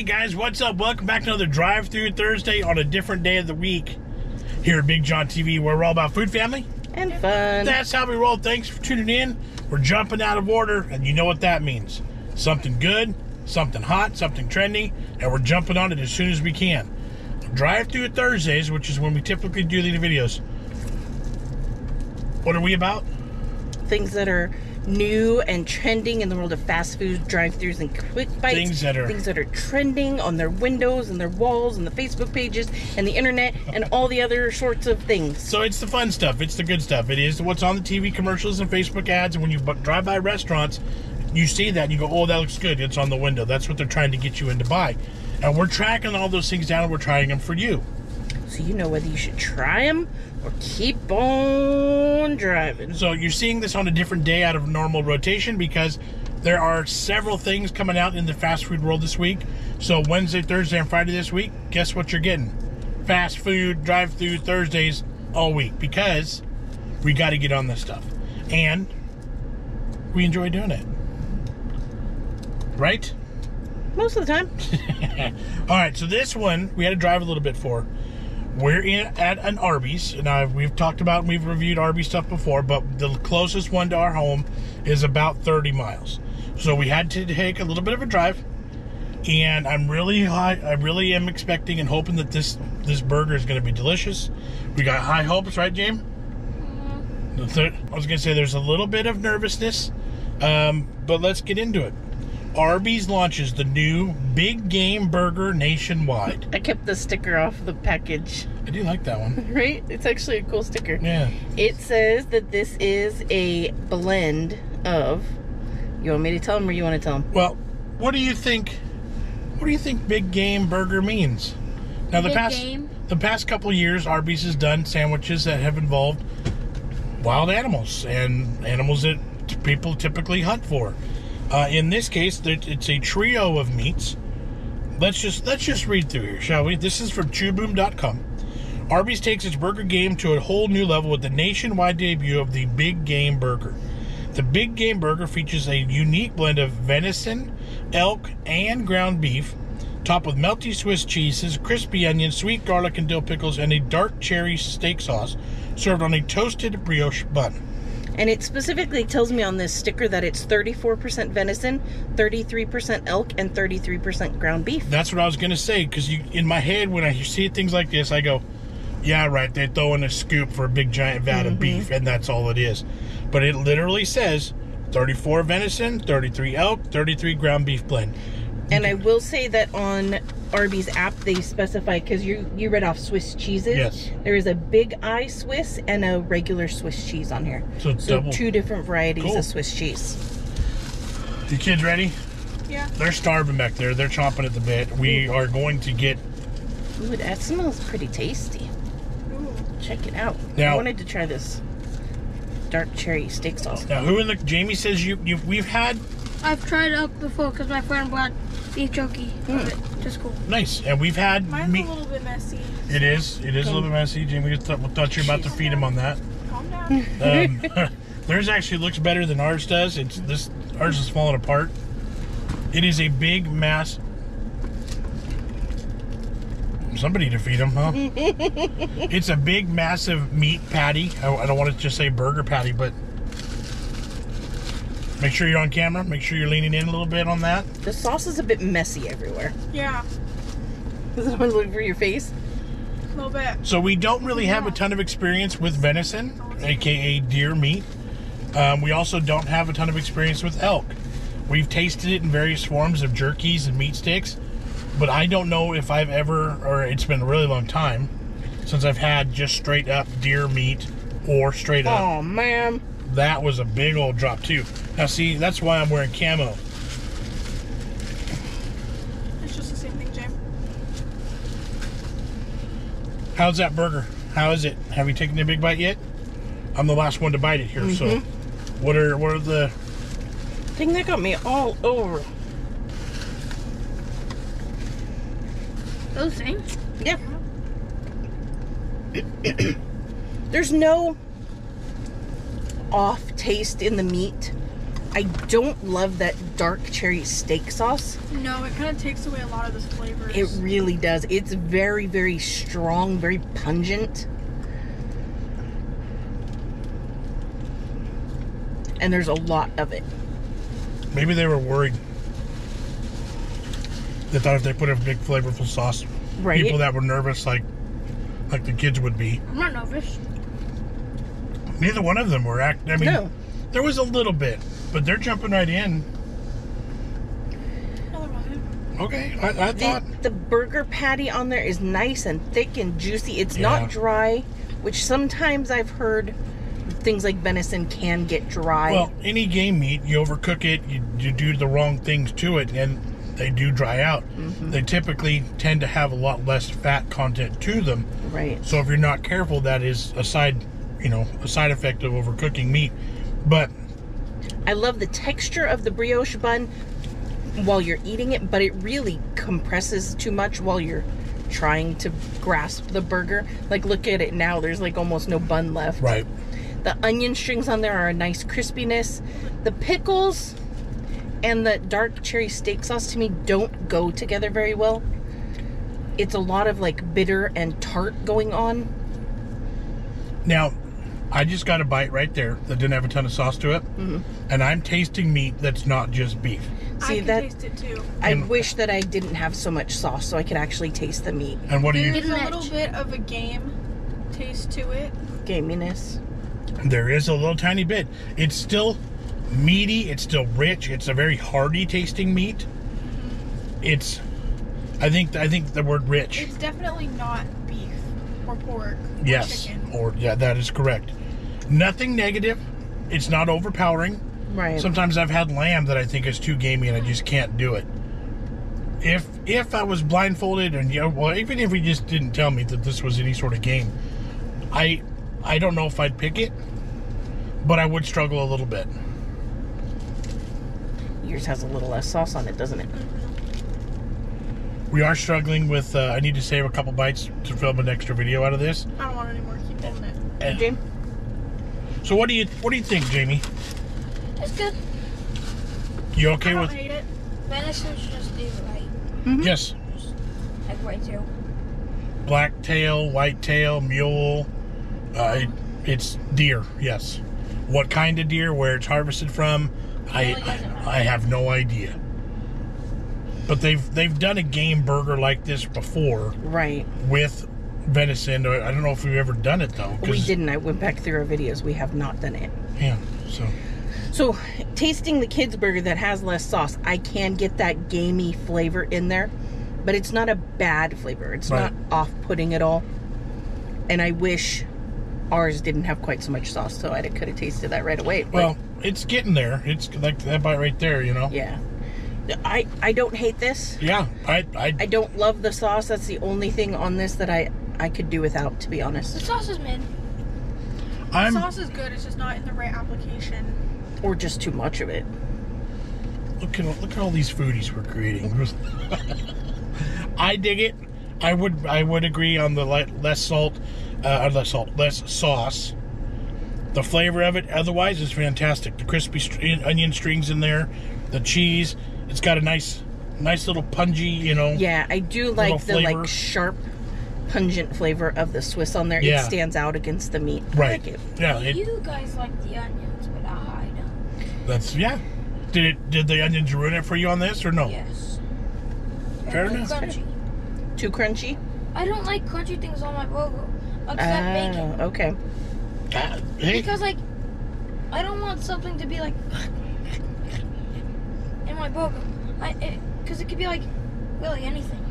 guys, what's up? Welcome back to another drive-through Thursday on a different day of the week here at BigJon TV, where we're all about food, family, and fun. That's how we roll. Thanks for tuning in. We're jumping out of order, and you know what that means. Something good, something hot, something trendy, and we're jumping on it as soon as we can. Drive-through Thursdays, which is when we typically do these videos. What are we about? Things that are new and trending in the world of fast food, drive-thrus, and quick bites. Things that are trending on their windows and their walls and the Facebook pages and the internet and all the other sorts of things. So it's the fun stuff. It's the good stuff. It is what's on the TV commercials and Facebook ads. And when you drive by restaurants, you see that and you go, oh, that looks good. It's on the window. That's what they're trying to get you in to buy. And we're tracking all those things down and we're trying them for you. So you know whether you should try them or keep on driving. So you're seeing this on a different day out of normal rotation because there are several things coming out in the fast food world this week. So Wednesday, Thursday, and Friday this week, guess what you're getting? Fast food, drive-through Thursdays all week because we got to get on this stuff. And we enjoy doing it. Right? Most of the time. All right, so this one we had to drive a little bit for. We're at an Arby's. Now, we've talked about and we've reviewed Arby's stuff before, but the closest one to our home is about 30 miles. So we had to take a little bit of a drive, and I really am expecting and hoping that this burger is going to be delicious. We got high hopes, right, James? I was going to say there's a little bit of nervousness, but let's get into it. Arby's launches the new Big Game Burger nationwide. I kept the sticker off the package. I do like that one. Right? It's actually a cool sticker. Yeah. It says that this is a blend of... You want me to tell them or you want to tell them? Well, what do you think Big Game Burger means? Now, the past couple of years, Arby's has done sandwiches that have involved wild animals and animals that people typically hunt for. In this case, it's a trio of meats. Let's just read through here, shall we? This is from chewboom.com. Arby's takes its burger game to a whole new level with the nationwide debut of the Big Game Burger. The Big Game Burger features a unique blend of venison, elk, and ground beef, topped with melty Swiss cheeses, crispy onions, sweet garlic and dill pickles, and a dark cherry steak sauce, served on a toasted brioche bun. And it specifically tells me on this sticker that it's 34% venison, 33% elk, and 33% ground beef. That's what I was going to say, because in my head, when I see things like this, I go, yeah, right, they throw in a scoop for a big giant vat of beef, and that's all it is. But it literally says 34 venison, 33 elk, 33 ground beef blend. And I will say that on Arby's app, they specify, because you read off Swiss cheeses. Yes. There is a Big Eye Swiss and a regular Swiss cheese on here. So two different varieties of Swiss cheese. You kids ready? Yeah. They're starving back there. They're chomping at the bit. We are going to get... Ooh, that smells pretty tasty. Ooh. Check it out. Now, I wanted to try this dark cherry steak sauce. Now, Jamie says we've had... I've tried it out before because my friend brought beef jerky. Just cool. Nice. And we've had... Mine's a little bit messy. It is. It is a little bit messy. Jamie, we thought you were about to feed him on that. Calm down. Theirs actually looks better than ours does. Ours is falling apart. It is a big mass... Somebody to feed him, huh? It's a big, massive meat patty. I don't want to just say burger patty, but... Make sure you're on camera. Make sure you're leaning in a little bit on that. The sauce is a bit messy everywhere. Yeah. Does it look for your face? A little bit. So we don't really have a ton of experience with venison, aka deer meat. We also don't have a ton of experience with elk. We've tasted it in various forms of jerkies and meat sticks, but I don't know if I've ever, or it's been a really long time since I've had just straight up deer meat or straight up. Oh man. That was a big old drop too. Now see, that's why I'm wearing camo. It's just the same thing, James. How's that burger? How is it? Have you taken a big bite yet? I'm the last one to bite it here, so what are the... Thing that got me all over. Those things? Yeah. There's no off taste in the meat. I don't love that dark cherry steak sauce. No, it kind of takes away a lot of those flavors. It really does. It's very, very strong, very pungent. And there's a lot of it. Maybe they were worried. They thought if they put a big flavorful sauce, right, people that were nervous like the kids would be. I'm not nervous. Neither one of them were no. There was a little bit, but they're jumping right in. No, there wasn't. Okay, I thought the burger patty on there is nice and thick and juicy. It's not dry, which sometimes I've heard things like venison can get dry. Well, any game meat, you overcook it, you do the wrong things to it, and they do dry out. Mm-hmm. They typically tend to have a lot less fat content to them. Right. So if you're not careful, that is a side effect of overcooking meat. But I love the texture of the brioche bun while you're eating it, but it really compresses too much while you're trying to grasp the burger. Like, look at it now. There's like almost no bun left. Right. The onion strings on there are a nice crispiness. The pickles and the dark cherry steak sauce to me don't go together very well. It's a lot of like bitter and tart going on. Now, I just got a bite right there that didn't have a ton of sauce to it, and I'm tasting meat that's not just beef. See, I can taste it too. I wish that I didn't have so much sauce so I could actually taste the meat. And what do you? There's a little bit of a game taste to it. Gaminess. There is a little tiny bit. It's still meaty. It's still rich. It's a very hearty tasting meat. It's. I think the word rich. It's definitely not beef or pork. Yes. Or chicken. That is correct. Nothing negative. It's not overpowering. Right. Sometimes I've had lamb that I think is too gamey and I just can't do it. If I was blindfolded and even if he just didn't tell me that this was any sort of game, I don't know if I'd pick it, but I would struggle a little bit. Yours has a little less sauce on it, doesn't it? We are struggling with. I need to save a couple bites to film an extra video out of this. I don't want any more. Keep doing it. Jamie? So what do you think, Jamie? It's good. You okay I don't with? hate it. Venison should just do right. Mm-hmm. Yes. Just like right too. Black tail, white tail, mule. It's deer. Yes. What kind of deer? Where it's harvested from? I have no idea. But they've done a game burger like this before, right? With venison. I don't know if we've ever done it though. We didn't. I went back through our videos. We have not done it. Yeah. So tasting the kids burger that has less sauce, I can get that gamey flavor in there, but it's not a bad flavor. It's not off-putting at all. And I wish ours didn't have quite so much sauce, so I could have tasted that right away. Well, it's getting there. It's like that bite right there, Yeah. I don't hate this. Yeah. I don't love the sauce. That's the only thing on this that I could do without, to be honest. The sauce is mid. The sauce is good. It's just not in the right application. Or just too much of it. Look at all these foodies we're creating. I dig it. I would agree on the less sauce. The flavor of it otherwise is fantastic. The crispy onion strings in there, the cheese. It's got a nice little pungy, Yeah, I do like the sharp, pungent flavor of the Swiss on there. Yeah. It stands out against the meat. Right. I like it. Yeah. You guys like the onions, but I don't. That's Did the onions ruin it for you on this or no? Yes. Fair enough. Crunchy. Too crunchy? I don't like crunchy things on my burger. Except bacon. Okay. Hey. Because I don't want something to be like in my burger. Because it could be like really anything.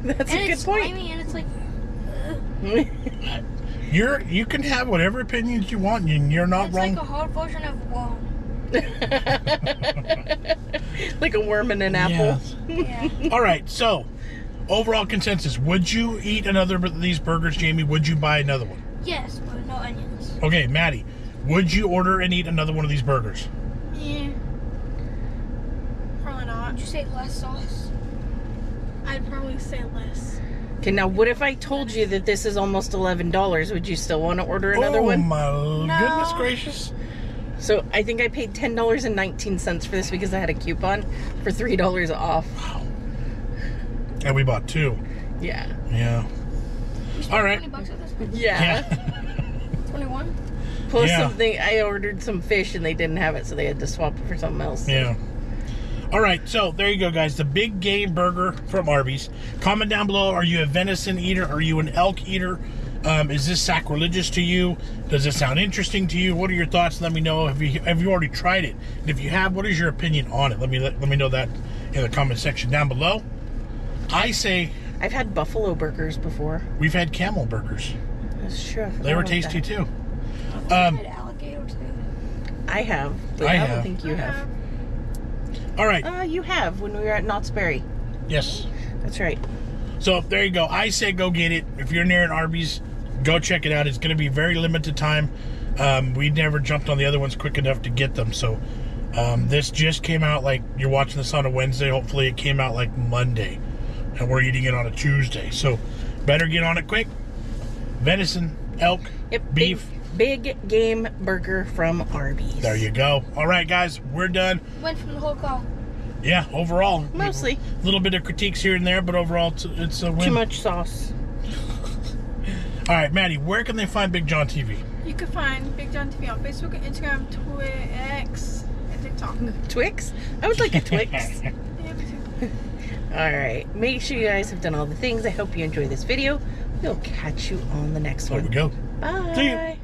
That's a good point. And it's like. You can have whatever opinions you want, and you're not wrong. It's like a hard version of worm. Like a worm in an apple. Yeah. All right. So, overall consensus: would you eat another of these burgers, Jamie? Would you buy another one? Yes, but no onions. Okay, Maddie, would you order and eat another one of these burgers? Yeah. Probably not. Would you say less sauce? I'd probably say less. Okay, now what if I told you that this is almost $11? Would you still want to order another one? Oh my goodness gracious! So I think I paid $10.19 for this because I had a coupon for $3 off. Wow. And we bought 2. Yeah. Yeah. All right. $20 at this point. Yeah. 21. Plus something, I ordered some fish and they didn't have it, so they had to swap it for something else. Yeah. All right, so there you go, guys. The Big Game Burger from Arby's. Comment down below. Are you a venison eater? Are you an elk eater? Is this sacrilegious to you? Does it sound interesting to you? What are your thoughts? Let me know. Have you already tried it? And if you have, what is your opinion on it? Let me know that in the comment section down below. I say I've had buffalo burgers before. We've had camel burgers. That's true. They were tasty too. I had alligator too. I have, but I don't think you have. All right. You have when we were at Knott's Berry. Yes. That's right. So there you go. I say go get it. If you're near an Arby's, go check it out. It's going to be very limited time. We never jumped on the other ones quick enough to get them. So this just came out, like, you're watching this on a Wednesday. Hopefully it came out like Monday. And we're eating it on a Tuesday. So better get on it quick. Venison, elk, beef. Big Game Burger from Arby's. There you go. All right, guys. We're done. Went from the whole call. Yeah, overall. Mostly. A little bit of critiques here and there, but overall it's a win. Too much sauce. All right, Maddie, where can they find Big Jon TV? You can find Big Jon TV on Facebook, Instagram, Twix, and TikTok. Twix? I would like a Twix. Yeah, me too. Alright, make sure you guys have done all the things. I hope you enjoyed this video. We'll catch you on the next one. There we go. Bye. See you. Bye.